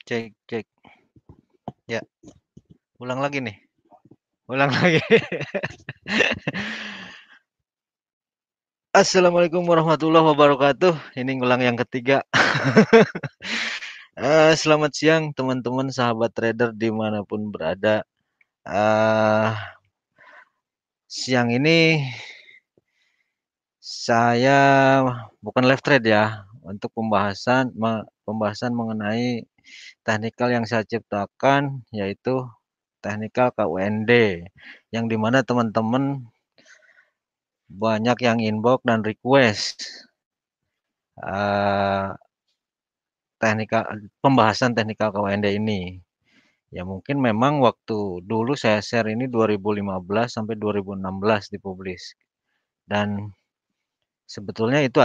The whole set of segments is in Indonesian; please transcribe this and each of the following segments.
Cek cek. Ya, ulang lagi nih. Ulang lagi. Assalamualaikum warahmatullahi wabarakatuh. Ini ngulang yang ketiga. Selamat siang teman-teman sahabat trader dimanapun berada. Eh, Siang ini saya bukan live trade ya. Untuk pembahasan mengenai teknikal yang saya ciptakan yaitu teknikal KUND yang dimana teman-teman banyak yang inbox dan request eh, teknikal pembahasan teknikal KWND ini. Ya mungkin memang waktu dulu saya share ini 2015 sampai 2016 dipublish. Dan sebetulnya itu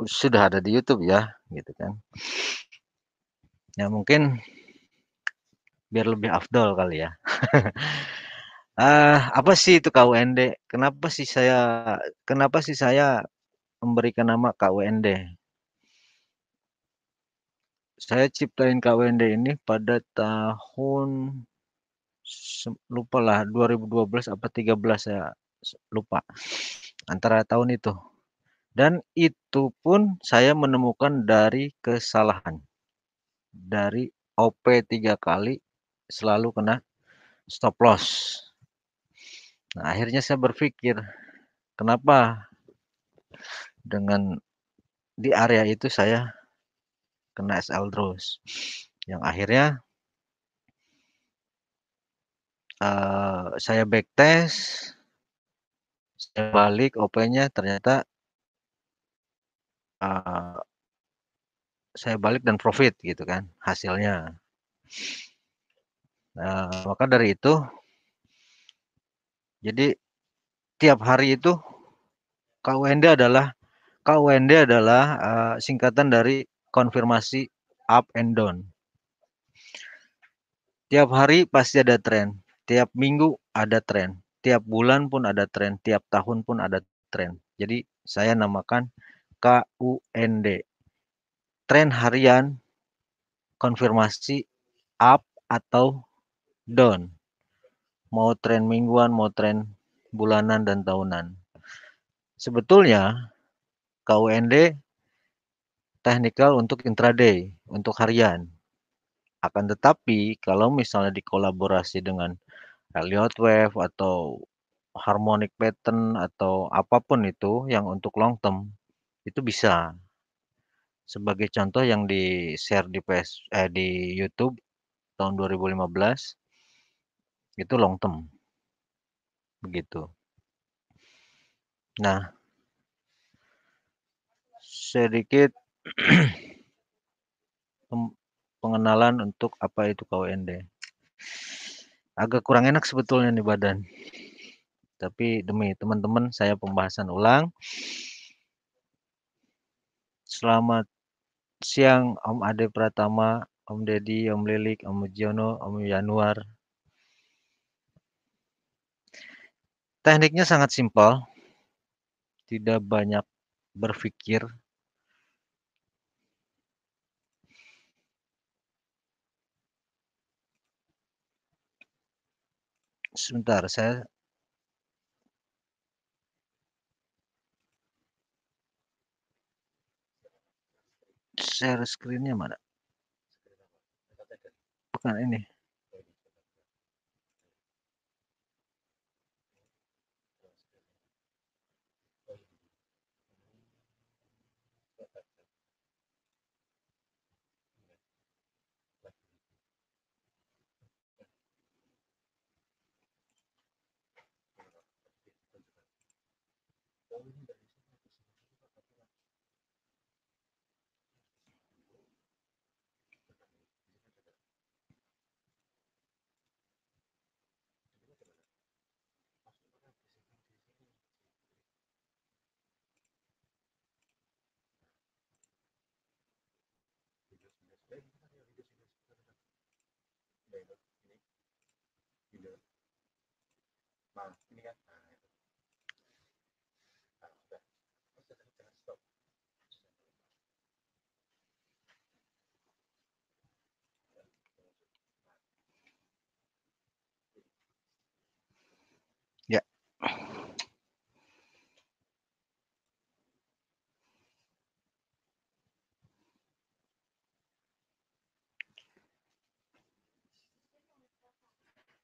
sudah ada di YouTube ya, gitu kan. Ya mungkin biar lebih afdol kali ya. Apa sih itu KWND? Kenapa sih saya memberikan nama KWND? Saya ciptain KWND ini pada tahun lupa lah 2012 apa 13 saya lupa antara tahun itu. Dan itu pun saya menemukan dari kesalahan. Dari OP 3 kali selalu kena stop loss. Nah, akhirnya saya berpikir, kenapa dengan di area itu saya kena SL terus. Yang akhirnya saya backtest, saya balik OP-nya ternyata eh, saya balik dan profit gitu kan hasilnya. Nah, maka dari itu, jadi tiap hari itu KUND adalah singkatan dari konfirmasi up and down. Tiap hari pasti ada tren, tiap minggu ada tren, tiap bulan pun ada tren, tiap tahun pun ada tren. Jadi saya namakan KUND. Tren harian konfirmasi up atau down. Mau tren mingguan, mau tren bulanan dan tahunan. Sebetulnya KUND teknikal untuk intraday, untuk harian. Akan tetapi kalau misalnya dikolaborasi dengan Elliott Wave atau harmonic pattern atau apapun itu yang untuk long term itu bisa. Sebagai contoh yang di-share di YouTube tahun 2015 itu long term begitu. Nah, sedikit pengenalan untuk apa itu KWND. Agak kurang enak sebetulnya nih badan. Tapi demi teman-teman saya pembahasan ulang. Selamat siang Om Ade Pratama, Om Deddy, Om Lilik, Om Mujiono, Om Yanuar. Tekniknya sangat simpel, tidak banyak berpikir. Sebentar, saya share screen-nya mana? Bukan ini.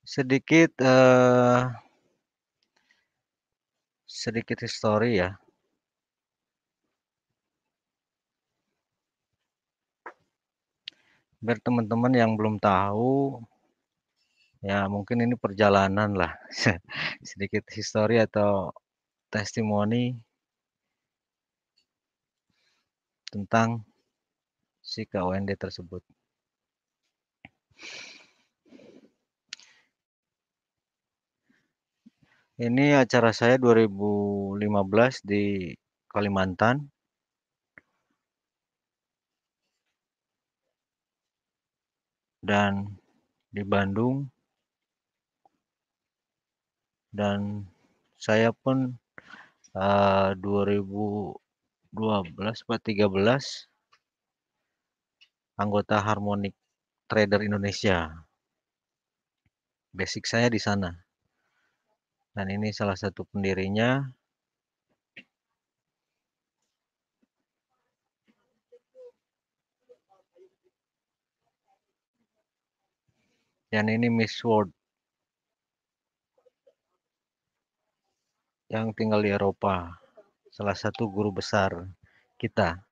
Sedikit, sedikit histori ya, biar teman-teman yang belum tahu, ya mungkin ini perjalanan lah. Sedikit histori atau testimoni tentang si KUND tersebut. Ini acara saya 2015 di Kalimantan dan di Bandung, dan saya pun 2012 atau 13 anggota Harmonic Trader Indonesia. Basic saya di sana. Dan ini salah satu pendirinya. Dan ini Miss World yang tinggal di Eropa. Salah satu guru besar kita.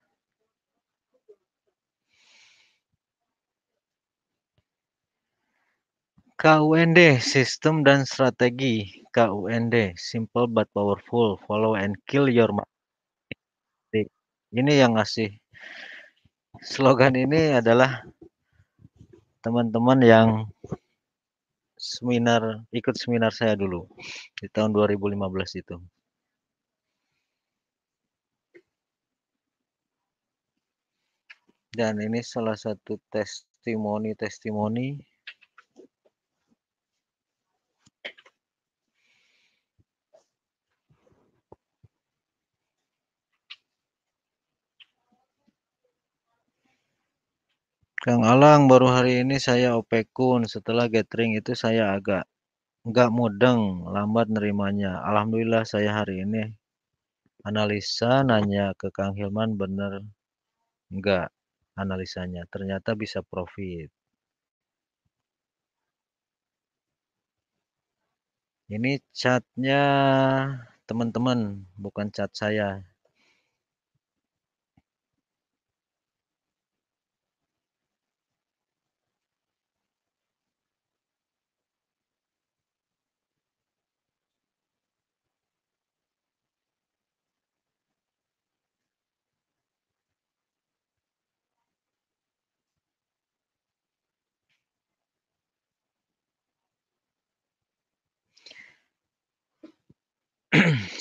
KUND, Sistem dan Strategi. KUND, Simple but Powerful. Follow and Kill Your Mistake. Ini yang ngasih slogan ini adalah teman-teman yang ikut seminar saya dulu di tahun 2015 itu. Dan ini salah satu testimoni-testimoni Kang Alang, baru hari ini saya opekun. Setelah gathering itu saya agak nggak mudeng, lambat nerimanya. Alhamdulillah saya hari ini analisa nanya ke Kang Hilman bener nggak analisanya. Ternyata bisa profit. Ini catnya teman-teman, bukan cat saya.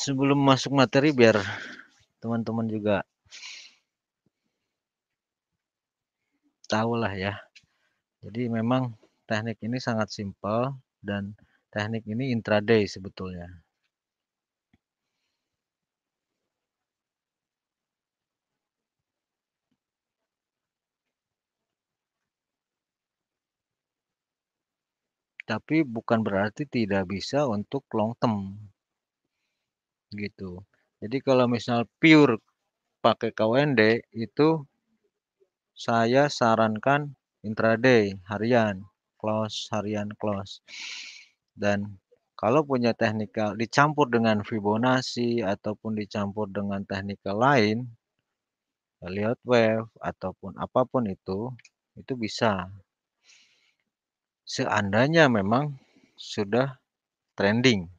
Sebelum masuk materi biar teman-teman juga tahu lah ya. Jadi memang teknik ini sangat simpel dan teknik ini intraday sebetulnya. Tapi bukan berarti tidak bisa untuk long term gitu. Jadi kalau misal pure pakai KWND itu saya sarankan intraday harian close harian close. Dan kalau punya teknikal dicampur dengan Fibonacci ataupun dicampur dengan teknikal lain, Elliott Wave ataupun apapun itu bisa. Seandainya memang sudah trending.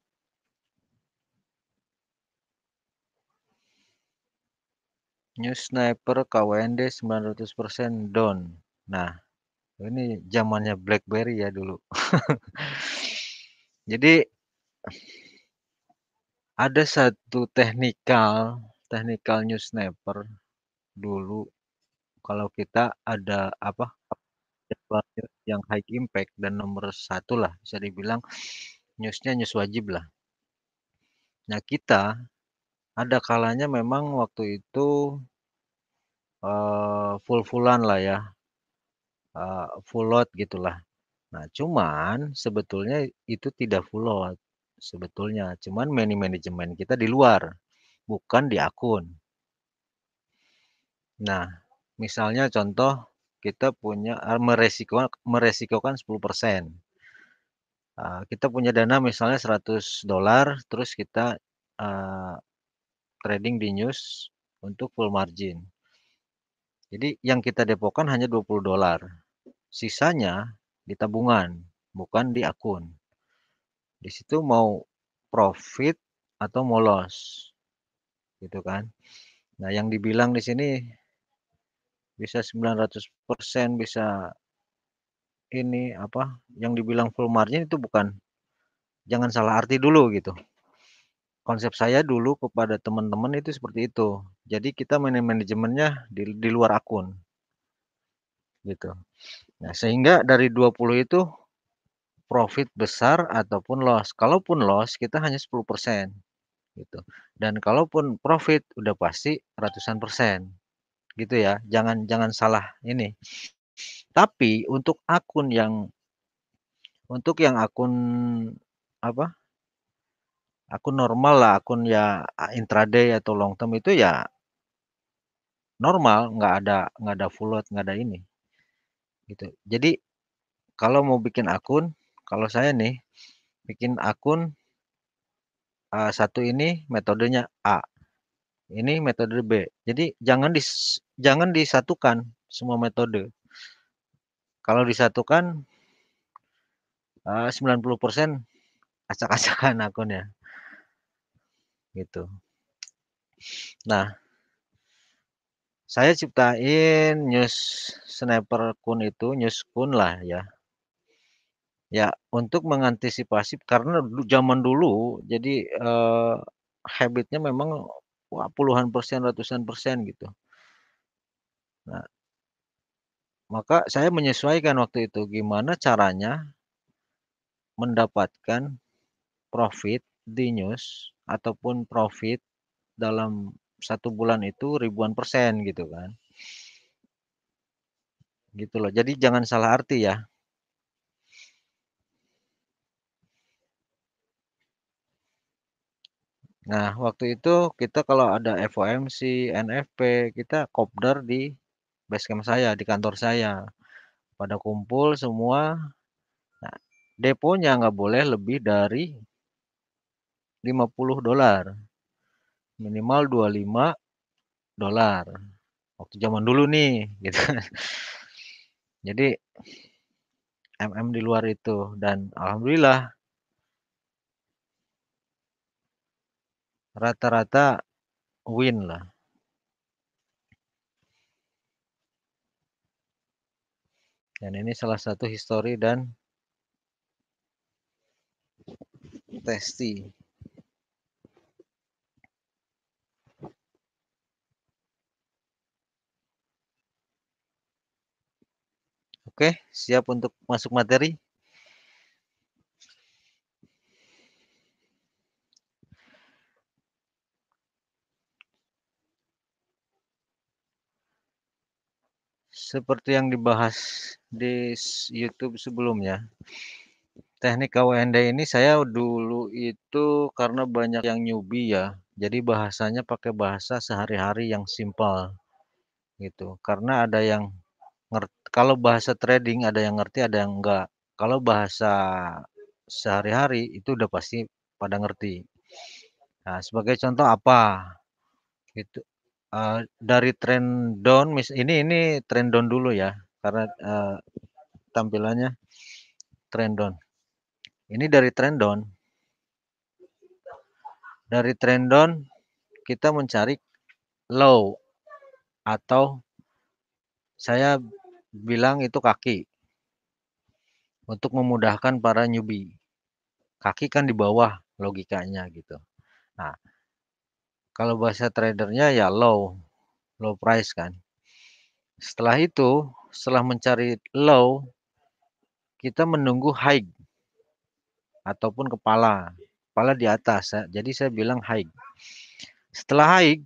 News Sniper KWND 900% down. Nah, ini zamannya BlackBerry ya dulu. Jadi ada satu teknikal News Sniper dulu kalau kita ada apa yang high impact dan nomor satu lah bisa dibilang newsnya news wajib lah. Nah kita ada kalanya memang waktu itu full-fullan lah ya, full load gitulah. Nah, cuman sebetulnya itu tidak full load sebetulnya, cuman manajemen kita di luar, bukan di akun. Nah, misalnya contoh kita punya meresikokan 10%. Kita punya dana misalnya $100, terus kita, eee, trading di news untuk full margin. Jadi yang kita depokan hanya $20, sisanya di tabungan, bukan di akun. Di situ mau profit atau mau loss, gitu kan. Nah, yang dibilang di sini bisa 900%, bisa ini, apa, yang dibilang full margin itu bukan, jangan salah arti dulu gitu. Konsep saya dulu kepada teman-teman itu seperti itu. Jadi kita manajemennya di luar akun, gitu. Nah, sehingga dari 20 itu profit besar ataupun loss. Kalaupun loss kita hanya 10%, gitu. Dan kalaupun profit udah pasti ratusan persen, gitu ya. Jangan jangan salah ini. Tapi untuk yang akun apa? Akun normal lah, akun ya intraday atau long term itu ya normal, nggak ada full load, nggak ada ini, gitu. Jadi kalau mau bikin akun, kalau saya nih bikin akun, satu ini metodenya A, ini metode B. Jadi jangan disatukan semua metode. Kalau disatukan, 90% acak-acakan akunnya, gitu. Nah, saya ciptain News Sniper Kun itu, News Kun lah ya. Ya, untuk mengantisipasi karena zaman dulu jadi, habit-nya memang wah puluhan persen, ratusan persen gitu. Nah, maka saya menyesuaikan waktu itu gimana caranya mendapatkan profit di news ataupun profit dalam satu bulan itu ribuan persen gitu kan. Gitu loh. Jadi jangan salah arti ya. Nah, waktu itu kita kalau ada FOMC, NFP, kita kopdar di basecamp saya, di kantor saya. Pada kumpul semua. Nah, deponya nggak boleh lebih dari $50. Minimal $25. Waktu zaman dulu nih, gitu. Jadi di luar itu dan alhamdulillah rata-rata win lah. Dan ini salah satu histori dan testi. Oke, siap untuk masuk materi? Seperti yang dibahas di YouTube sebelumnya, teknik KWND ini saya dulu itu karena banyak yang newbie ya, jadi bahasanya pakai bahasa sehari-hari yang simpel gitu. Karena ada yang kalau bahasa trading ada yang ngerti, ada yang enggak. Kalau bahasa sehari-hari itu udah pasti pada ngerti. Nah, sebagai contoh apa? Itu dari tren down, ini tren down dulu ya, karena tampilannya tren down. Ini dari tren down. Dari tren down kita mencari low atau saya bilang itu kaki untuk memudahkan para newbie. Kaki kan di bawah logikanya gitu. Nah, kalau bahasa tradernya ya low price kan. Setelah itu, setelah mencari low, kita menunggu high ataupun kepala. Kepala di atas. Jadi saya bilang high. Setelah high,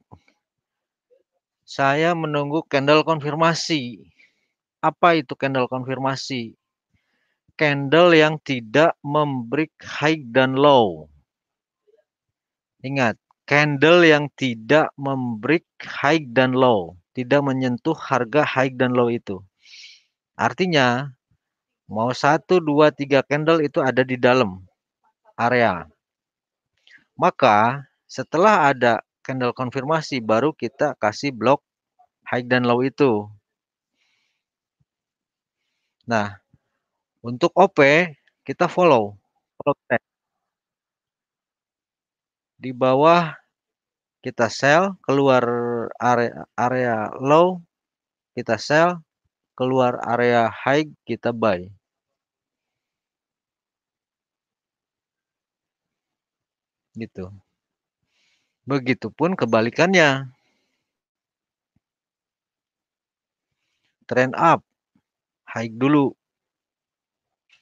saya menunggu candle konfirmasi. Apa itu candle konfirmasi? Candle yang tidak membreak high dan low. Ingat, candle yang tidak membreak high dan low. Tidak menyentuh harga high dan low itu. Artinya, Mau 1, 2, 3 candle itu ada di dalam area. Maka setelah ada candle konfirmasi baru kita kasih blok high dan low itu. Nah, untuk OP kita follow trend. Di bawah kita sell, keluar area low kita sell, keluar area high kita buy. Gitu. Begitupun kebalikannya. Trend up, high dulu.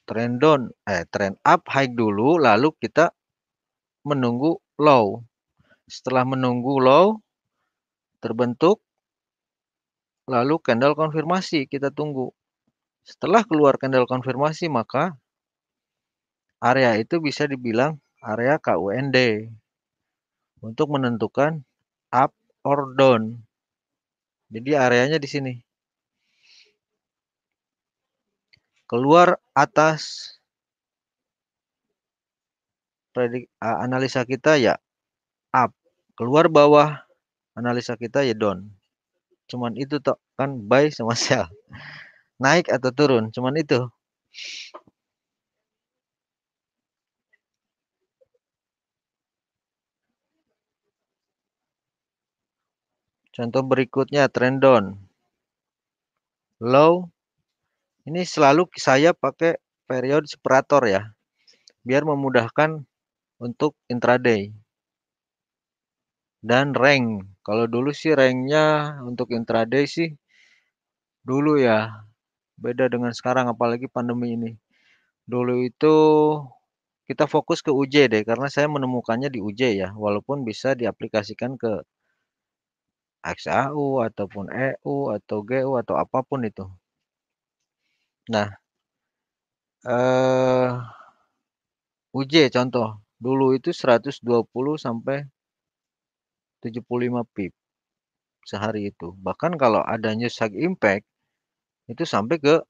Trend down, trend up, high dulu, lalu kita menunggu low. Setelah menunggu low terbentuk, lalu candle konfirmasi kita tunggu. Setelah keluar candle konfirmasi, maka area itu bisa dibilang area KUND untuk menentukan up or down. Jadi areanya di sini. Keluar atas analisa kita ya up. Keluar bawah analisa kita ya down. Cuman itu toh kan buy sama sell. Naik atau turun, cuman itu. Contoh berikutnya trend down. Low. Ini selalu saya pakai periode separator ya. Biar memudahkan untuk intraday. Dan rank. Kalau dulu sih ranknya untuk intraday sih dulu ya. Beda dengan sekarang apalagi pandemi ini. Dulu itu kita fokus ke UJ deh karena saya menemukannya di UJ ya. Walaupun bisa diaplikasikan ke XAU ataupun EU atau GU atau apapun itu. Nah, UJ contoh. Dulu itu 120 sampai 75 pip sehari itu. Bahkan kalau ada news high impact itu sampai ke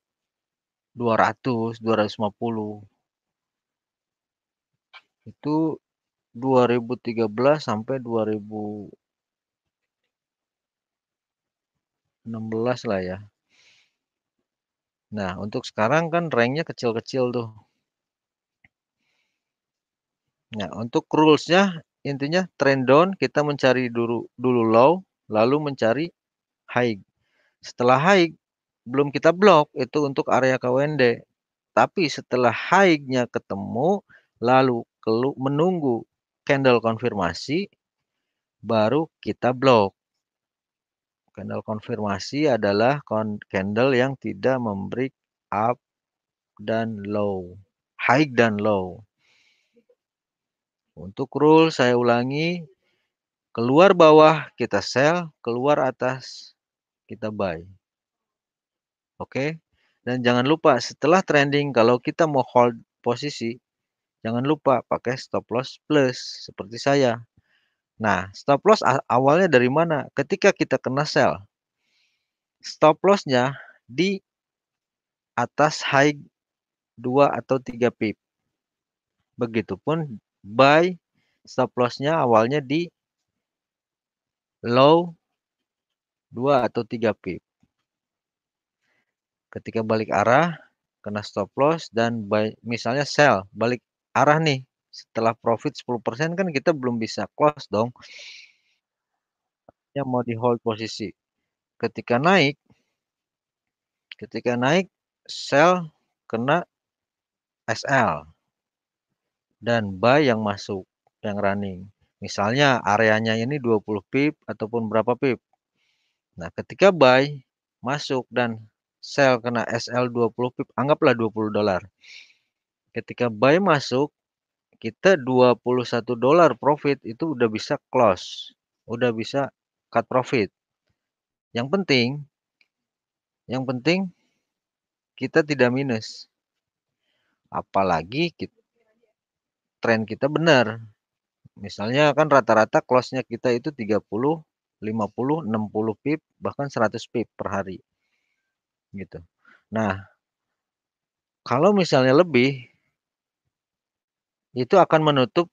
200, 250. Itu 2013 sampai 2016 lah ya. Nah, untuk sekarang kan ranknya kecil-kecil tuh. Nah, untuk rulesnya intinya trend down kita mencari dulu low, lalu mencari high. Setelah high belum kita blok itu untuk area KWND. Tapi setelah high-nya ketemu, lalu menunggu candle konfirmasi, baru kita blok. Candle konfirmasi adalah candle yang tidak memberi up dan low, high dan low. Untuk rule saya ulangi, keluar bawah kita sell, keluar atas kita buy. Oke. Dan jangan lupa setelah trending kalau kita mau hold posisi, jangan lupa pakai stop loss plus seperti saya. Nah, stop loss awalnya dari mana? Ketika kita kena sell. Stop lossnya di atas high 2 atau 3 pip. Begitupun buy stop lossnya awalnya di low 2 atau 3 pip. Ketika balik arah, kena stop loss dan buy, misalnya sell, balik arah nih. Setelah profit 10% kan kita belum bisa close dong. Yang mau di hold posisi. Ketika naik sell kena SL dan buy yang masuk, yang running. Misalnya areanya ini 20 pip ataupun berapa pip. Nah, ketika buy masuk dan sell kena SL 20 pip, anggaplah 20 dolar. Ketika buy masuk, kita 21 dolar profit itu udah bisa close, udah bisa cut profit. Yang penting kita tidak minus. Apalagi tren kita benar. Misalnya kan rata-rata close-nya kita itu 30, 50, 60 pip, bahkan 100 pip per hari. Gitu. Nah, Kalau misalnya lebih, itu akan menutup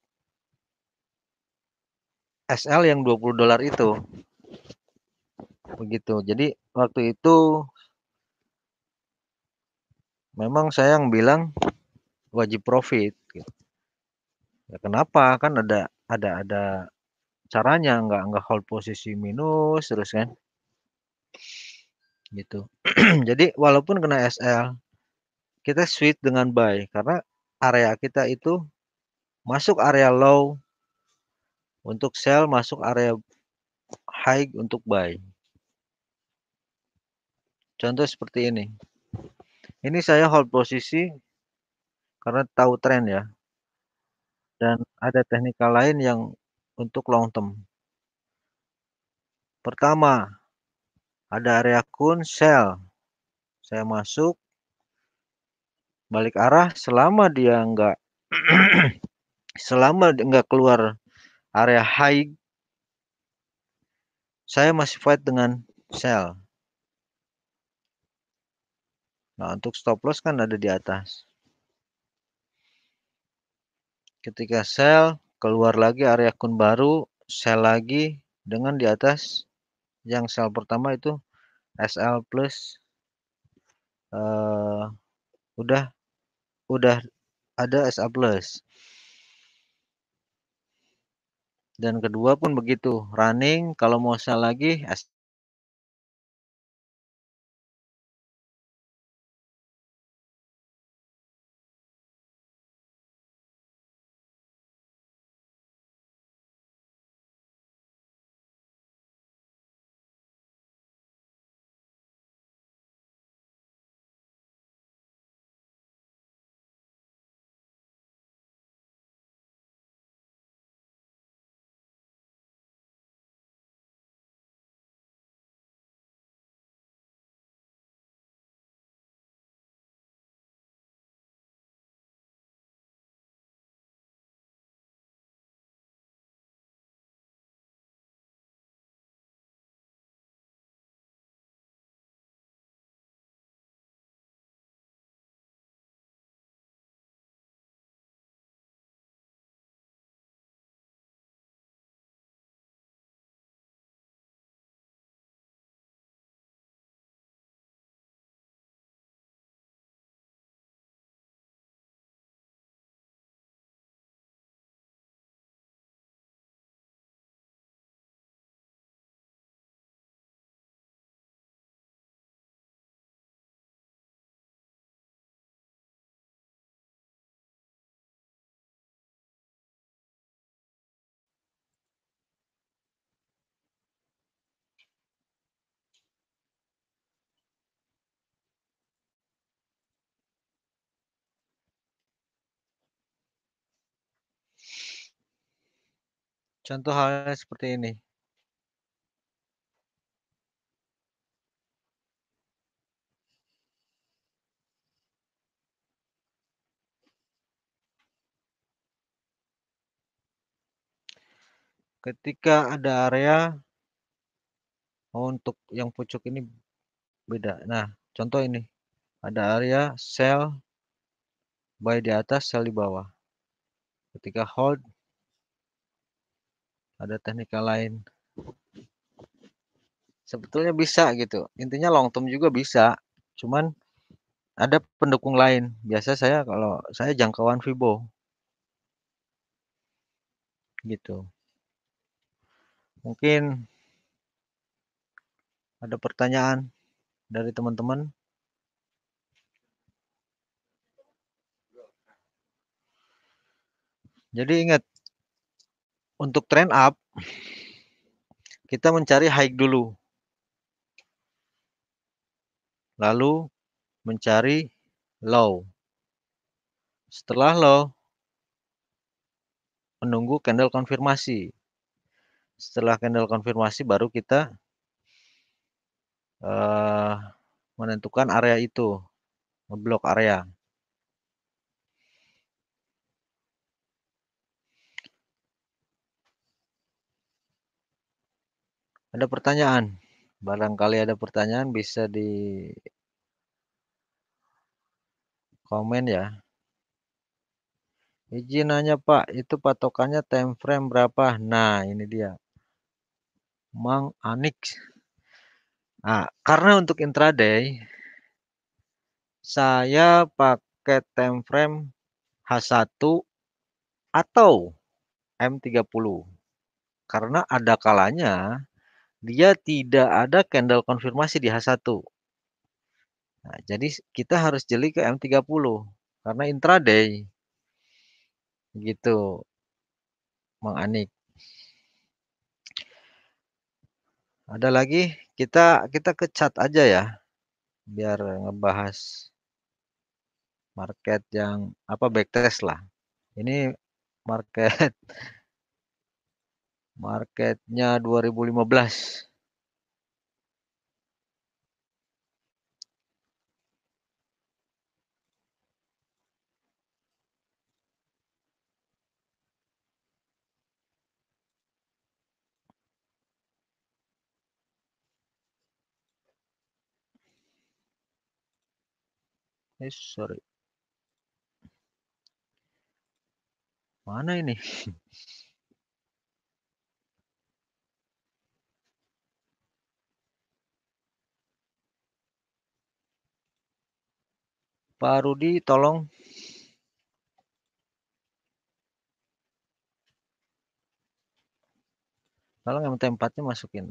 SL yang $20 itu. Begitu. Jadi waktu itu memang saya yang bilang wajib profit. Ya kenapa? Kan ada caranya, nggak hold posisi minus terus kan, gitu. Jadi walaupun kena SL, kita switch dengan buy karena area kita itu masuk area low untuk sell, masuk area high untuk buy. Contoh seperti ini. Ini saya hold posisi karena tahu tren ya, dan ada teknikal lain yang untuk long term. Pertama, ada area kun sell. Saya masuk, balik arah selama nggak keluar area high, saya masih fight dengan sell. Nah, untuk stop loss kan ada di atas. Ketika sell, keluar lagi area kun baru, sell lagi dengan di atas yang sell pertama itu SL plus eh, udah udah ada SA plus. Dan kedua pun begitu, running kalau mau sell lagi contoh halnya seperti ini. Ketika ada area, untuk yang pucuk ini beda. Nah, contoh ini, ada area sell buy di atas, sell di bawah. Ketika hold, ada teknikal lain. Sebetulnya bisa gitu. Intinya long term juga bisa. Cuman ada pendukung lain. Biasa saya kalau saya jangkauan Fibo gitu. Mungkin ada pertanyaan dari teman-teman. Jadi ingat, untuk trend up kita mencari high dulu. Lalu mencari low. Setelah low, menunggu candle konfirmasi. Setelah candle konfirmasi baru kita menentukan area itu, ngeblok area. Ada pertanyaan? Barangkali ada pertanyaan bisa Komen ya. Izin nanya Pak, itu patokannya time frame berapa? Nah, ini dia. Mang Anik. Nah, karena untuk intraday, saya pakai time frame H1 atau M30. Karena ada kalanya dia tidak ada candle konfirmasi di H1. Nah, jadi kita harus jeli ke M30 karena intraday. Gitu, Mang Anik. Ada lagi kita ke chat aja ya biar ngebahas market yang apa backtest lah. Ini market marketnya 2015. Sorry. Mana ini? Pak Rudi tolong MT4-nya masukin.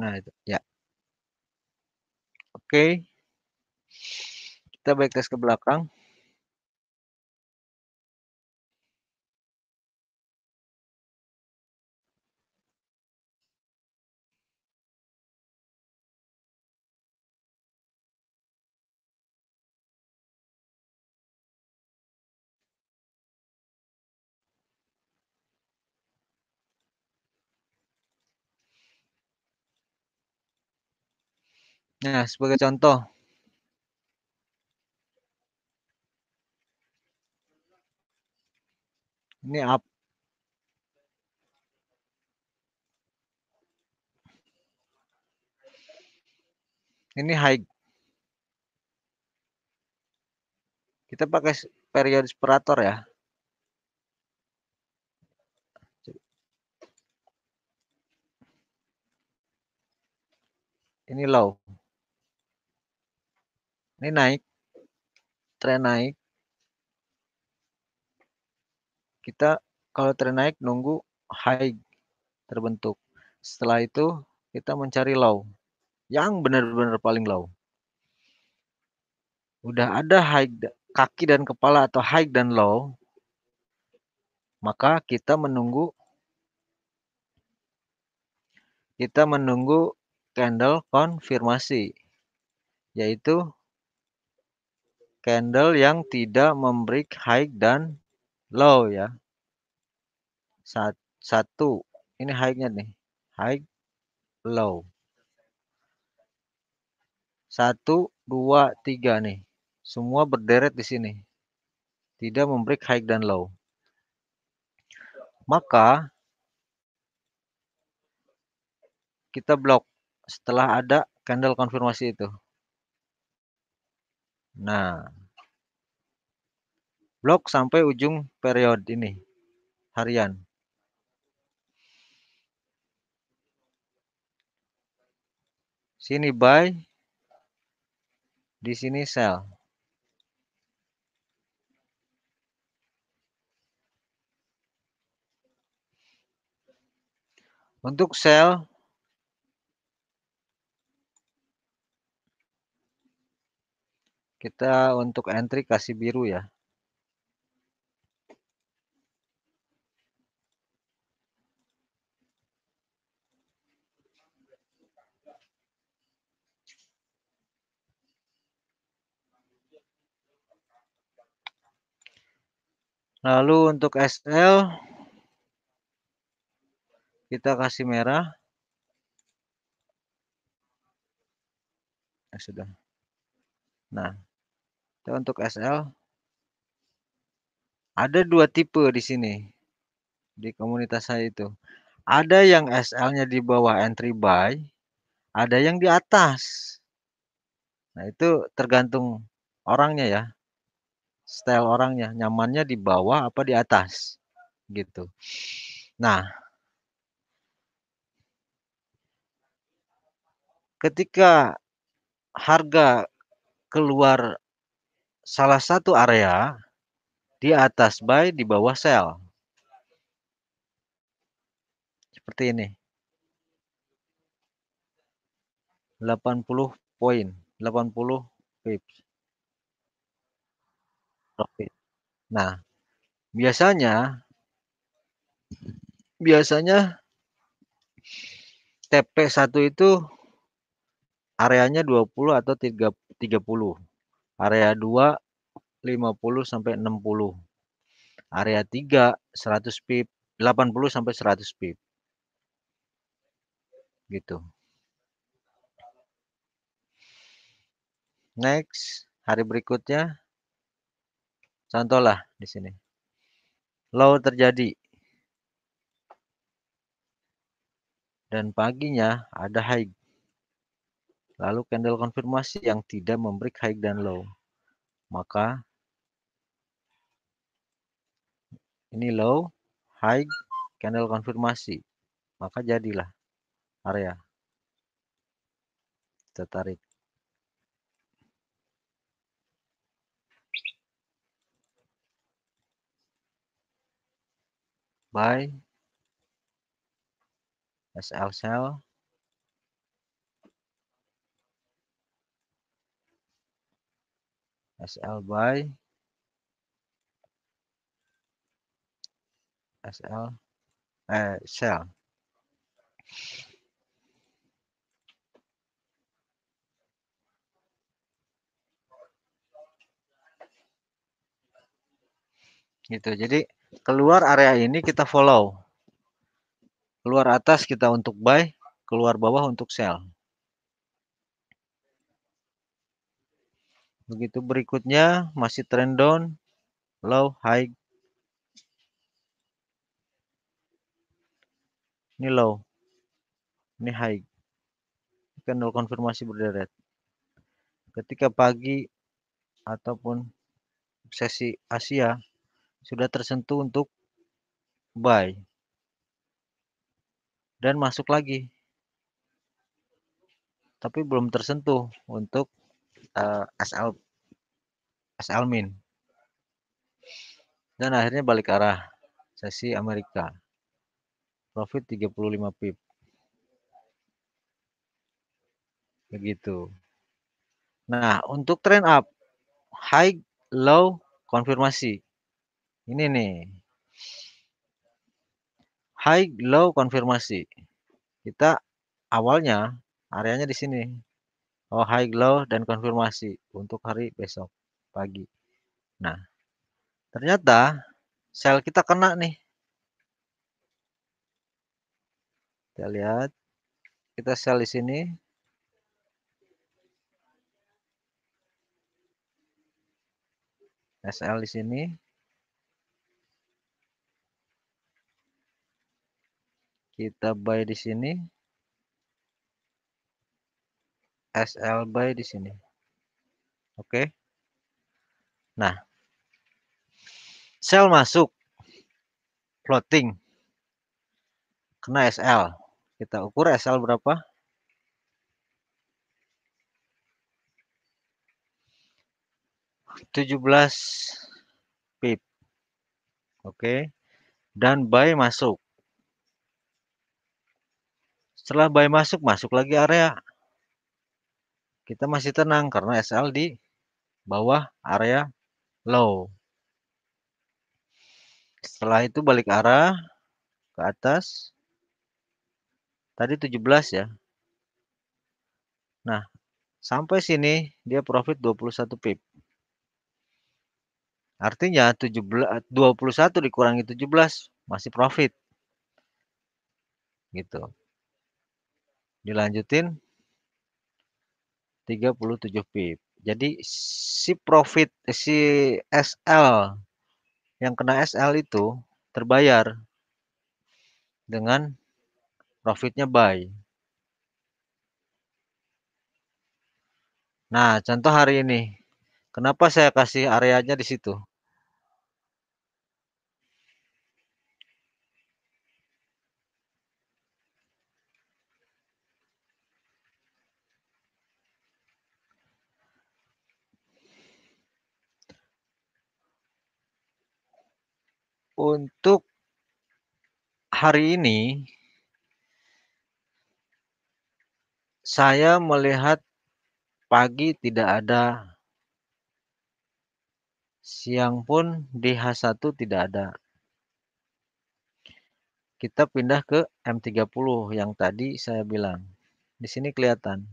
Nah, itu ya. Oke. Kita backtest ke belakang. Nah, sebagai contoh, ini up, ini high. Kita pakai periode separator ya. Ini low. Ini naik, tren naik. Kita kalau tren naik nunggu high terbentuk. Setelah itu kita mencari low yang benar-benar paling low. Udah ada high kaki dan kepala atau high dan low, maka kita menunggu candle konfirmasi, yaitu candle yang tidak membreak high dan low ya. Satu, ini high-nya nih, high, low. 1, 2, 3 nih, semua berderet di sini, tidak membreak high dan low. Maka kita blok setelah ada candle konfirmasi itu. Nah, blok sampai ujung periode ini harian. Sini buy, di sini sell. Untuk sell kita untuk entry kasih biru ya. Lalu untuk SL kita kasih merah. Sudah. Nah, untuk SL ada dua tipe di sini di komunitas saya itu. Ada yang SL-nya di bawah entry buy, ada yang di atas. Nah, itu tergantung orangnya ya, style orangnya, nyamannya di bawah apa di atas, gitu. Nah, ketika harga keluar salah satu area, di atas buy, di bawah sell. Seperti ini. 80 poin, 80 pips profit. Nah, biasanya biasanya TP1 itu areanya 20 atau 30. Area 2 50 sampai 60. Area 3 100 pip, 80 sampai 100 pip. Gitu. Next, hari berikutnya contohlah di sini. Low terjadi dan paginya ada high. Lalu candle konfirmasi yang tidak memberi high dan low. Maka ini low, high, candle konfirmasi. Maka jadilah area. Kita tarik. Buy, SL sell, SL buy, SL sell. Gitu. Jadi keluar area ini kita follow. Keluar atas kita untuk buy, keluar bawah untuk sell. Begitu berikutnya masih trend down, low, high. Ini low, ini high. Candle konfirmasi berderet. Ketika pagi ataupun sesi Asia sudah tersentuh untuk buy dan masuk lagi, tapi belum tersentuh untuk SL min, dan akhirnya balik arah sesi Amerika, profit 35 pip, begitu. Nah, untuk trend up, high, low, konfirmasi, ini nih, high, low, konfirmasi. Kita awalnya areanya di sini. Oh, high, low, dan konfirmasi untuk hari besok pagi. Nah, ternyata sell kita kena nih. Kita lihat, kita sell di sini. SL di sini. Kita buy di sini. SL buy di sini. Oke. Nah, sell masuk. Floating. Kena SL. Kita ukur SL berapa? 17 pip. Oke. Dan buy masuk. Setelah buy masuk, masuk lagi area. Kita masih tenang karena SL di bawah area low. Setelah itu balik arah ke atas. Tadi 17 ya. Nah, sampai sini dia profit 21 pip. Artinya 21 dikurangi 17 masih profit. Gitu. Dilanjutin 37 pip. Jadi si profit si SL yang kena SL itu terbayar dengan profitnya buy. Nah, contoh hari ini, kenapa saya kasih areanya di situ? Untuk hari ini, saya melihat pagi tidak ada, siang pun di H1 tidak ada. Kita pindah ke M30 yang tadi saya bilang. Di sini kelihatan.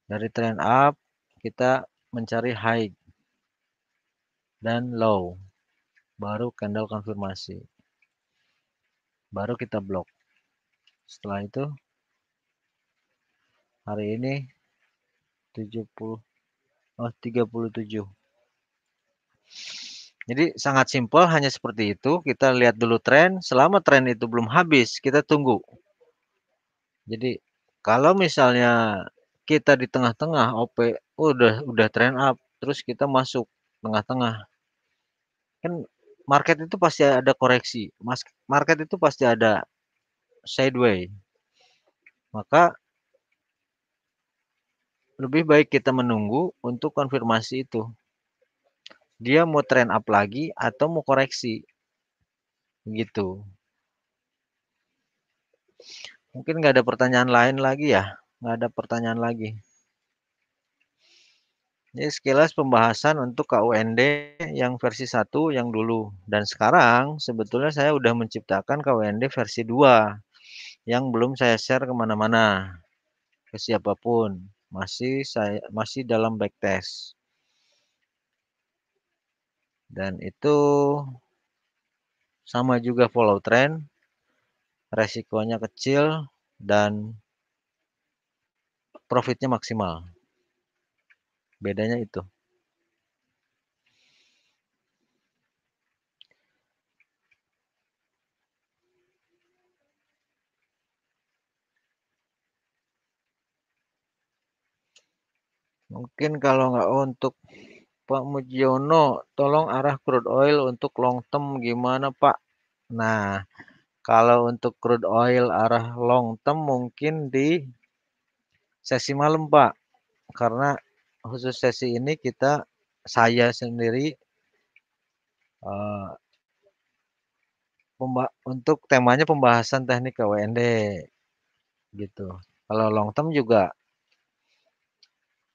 Dari trend up, kita mencari high dan low. Baru candle konfirmasi. Baru kita blok. Setelah itu, hari ini 70, 37. Jadi sangat simpel, hanya seperti itu. Kita lihat dulu tren. Selama tren itu belum habis, kita tunggu. Jadi kalau misalnya kita di tengah-tengah OP udah trend up, terus kita masuk tengah-tengah, kan market itu pasti ada koreksi. Market itu pasti ada sideway. Maka lebih baik kita menunggu untuk konfirmasi itu. Dia mau trend up lagi atau mau koreksi. Gitu. Mungkin nggak ada pertanyaan lain lagi ya. Nggak ada pertanyaan lagi. Jadi sekilas pembahasan untuk KUND yang versi 1 yang dulu. Dan sekarang sebetulnya saya udah menciptakan KUND versi 2 yang belum saya share kemana-mana ke siapapun. Masih dalam backtest. Dan itu sama juga follow trend, resikonya kecil dan profitnya maksimal. Bedanya itu. Mungkin kalau nggak untuk Pak Mujiono, tolong arah crude oil untuk long term gimana Pak? Nah, kalau untuk crude oil arah long term mungkin di sesi malam Pak. Karena khusus sesi ini saya sendiri eh, untuk temanya pembahasan teknik KWND gitu. Kalau long term juga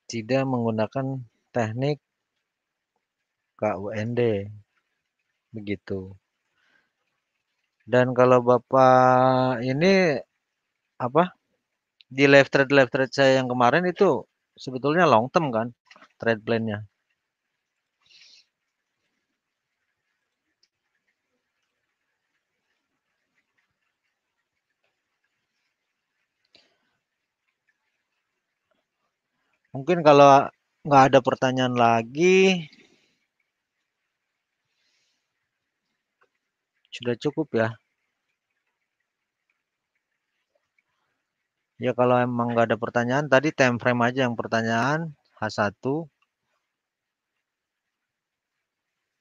tidak menggunakan teknik KUND begitu. Dan kalau Bapak ini apa di live trade saya yang kemarin itu sebetulnya long term kan trade plan-nya. Mungkin kalau nggak ada pertanyaan lagi sudah cukup ya. Ya kalau emang nggak ada pertanyaan tadi time frame aja yang pertanyaan H1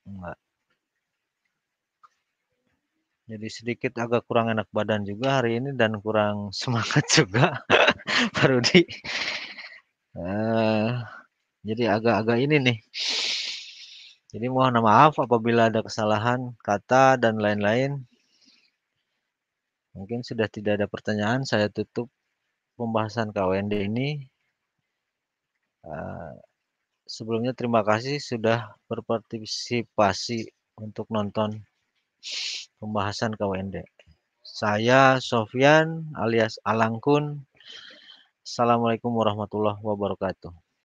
enggak. Jadi sedikit agak kurang enak badan juga hari ini dan kurang semangat juga Pak Rudi. Eh, jadi agak-agak ini nih. Jadi mohon maaf apabila ada kesalahan kata dan lain-lain. Mungkin sudah tidak ada pertanyaan, saya tutup pembahasan KWND ini. Eh, Sebelumnya terima kasih sudah berpartisipasi untuk nonton pembahasan KWND. Saya Sofyan alias Alangkun. Assalamualaikum warahmatullahi wabarakatuh.